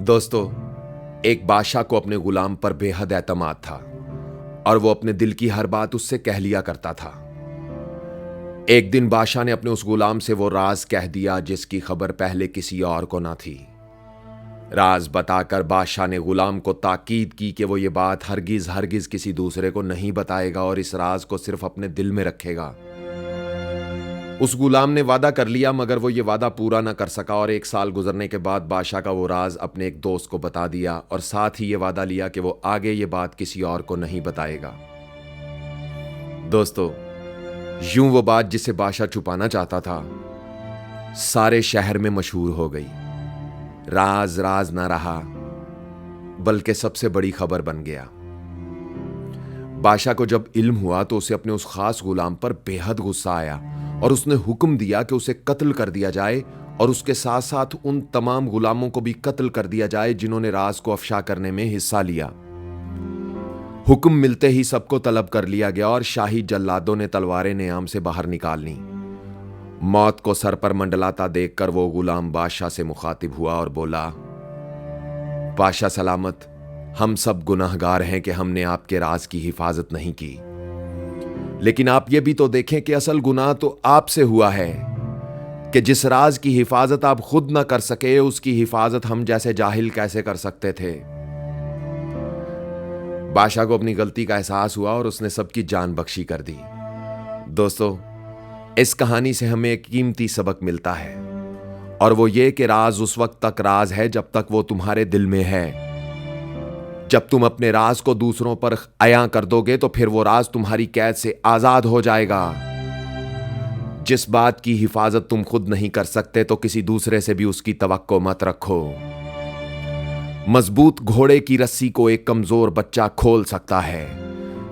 दोस्तों, एक बादशाह को अपने गुलाम पर बेहद एतमाद था और वो अपने दिल की हर बात उससे कह लिया करता था। एक दिन बादशाह ने अपने उस गुलाम से वो राज कह दिया जिसकी खबर पहले किसी और को ना थी। राज बताकर बादशाह ने गुलाम को ताकीद की कि वो ये बात हरगिज हरगिज किसी दूसरे को नहीं बताएगा और इस राज को सिर्फ अपने दिल में रखेगा। उस गुलाम ने वादा कर लिया, मगर वो ये वादा पूरा ना कर सका और 1 साल गुजरने के बाद बादशाह का वो राज अपने एक दोस्त को बता दिया और साथ ही ये वादा लिया कि वो आगे ये बात किसी और को नहीं बताएगा। दोस्तों, यूं वो बात जिसे बादशाह छुपाना चाहता था सारे शहर में मशहूर हो गई। राज राज ना रहा, बल्कि सबसे बड़ी खबर बन गया। बादशाह को जब इल्म हुआ तो उसे अपने उस खास गुलाम पर बेहद गुस्सा आया और उसने हुक्म दिया कि उसे कत्ल कर दिया जाए और उसके साथ साथ उन तमाम गुलामों को भी कत्ल कर दिया जाए जिन्होंने राज को अफशा करने में हिस्सा लिया। हुक्म मिलते ही सबको तलब कर लिया गया और शाही जल्लादों ने तलवारें नेआम से बाहर निकाल ली। मौत को सर पर मंडलाता देखकर वो गुलाम बादशाह से मुखातिब हुआ और बोला, बादशाह सलामत, हम सब गुनाहगार हैं कि हमने आपके राज की हिफाजत नहीं की, लेकिन आप ये भी तो देखें कि असल गुनाह तो आपसे हुआ है कि जिस राज की हिफाजत आप खुद ना कर सके उसकी हिफाजत हम जैसे जाहिल कैसे कर सकते थे। बादशाह को अपनी गलती का एहसास हुआ और उसने सबकी जान बख्शी कर दी। दोस्तों, इस कहानी से हमें एक कीमती सबक मिलता है और वो ये कि राज उस वक्त तक राज है जब तक वो तुम्हारे दिल में है। जब तुम अपने राज को दूसरों पर अयां कर दोगे तो फिर वो राज तुम्हारी कैद से आजाद हो जाएगा। जिस बात की हिफाजत तुम खुद नहीं कर सकते तो किसी दूसरे से भी उसकी तवक्को मत रखो। मजबूत घोड़े की रस्सी को एक कमजोर बच्चा खोल सकता है,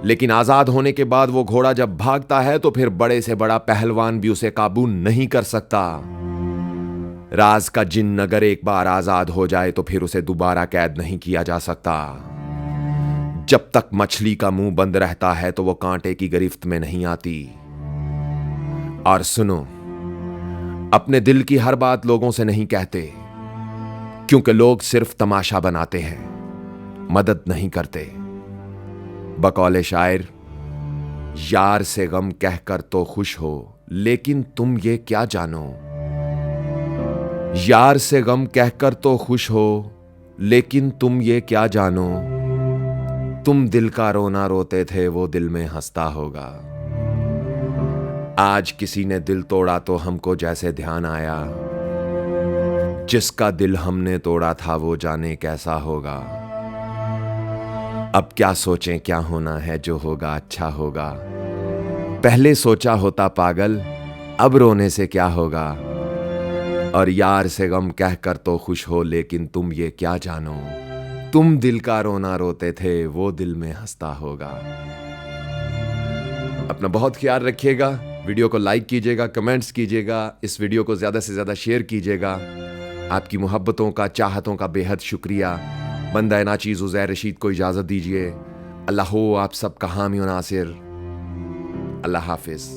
लेकिन आजाद होने के बाद वो घोड़ा जब भागता है तो फिर बड़े से बड़ा पहलवान भी उसे काबू नहीं कर सकता। राज का जिन्न अगर एक बार आजाद हो जाए तो फिर उसे दोबारा कैद नहीं किया जा सकता। जब तक मछली का मुंह बंद रहता है तो वो कांटे की गिरफ्त में नहीं आती। और सुनो, अपने दिल की हर बात लोगों से नहीं कहते, क्योंकि लोग सिर्फ तमाशा बनाते हैं, मदद नहीं करते। बकौले शायर, यार से गम कहकर तो खुश हो, लेकिन तुम ये क्या जानो। यार से गम कहकर तो खुश हो, लेकिन तुम ये क्या जानो। तुम दिल का रोना रोते थे, वो दिल में हंसता होगा। आज किसी ने दिल तोड़ा तो हमको जैसे ध्यान आया, जिसका दिल हमने तोड़ा था वो जाने कैसा होगा। अब क्या सोचें, क्या होना है, जो होगा अच्छा होगा। पहले सोचा होता पागल, अब रोने से क्या होगा। और यार से गम कहकर तो खुश हो, लेकिन तुम ये क्या जानो। तुम दिल का रोना रोते थे, वो दिल में हंसता होगा। अपना बहुत ख्याल रखिएगा। वीडियो को लाइक कीजिएगा, कमेंट्स कीजिएगा, इस वीडियो को ज़्यादा से ज़्यादा शेयर कीजिएगा। आपकी मोहब्बतों का, चाहतों का बेहद शुक्रिया। बंदा नाचीज़ उज़ैर रशीद को इजाज़त दीजिए। अल्लाह हो आप सबका हामी और नासिर। अल्लाह हाफिज़।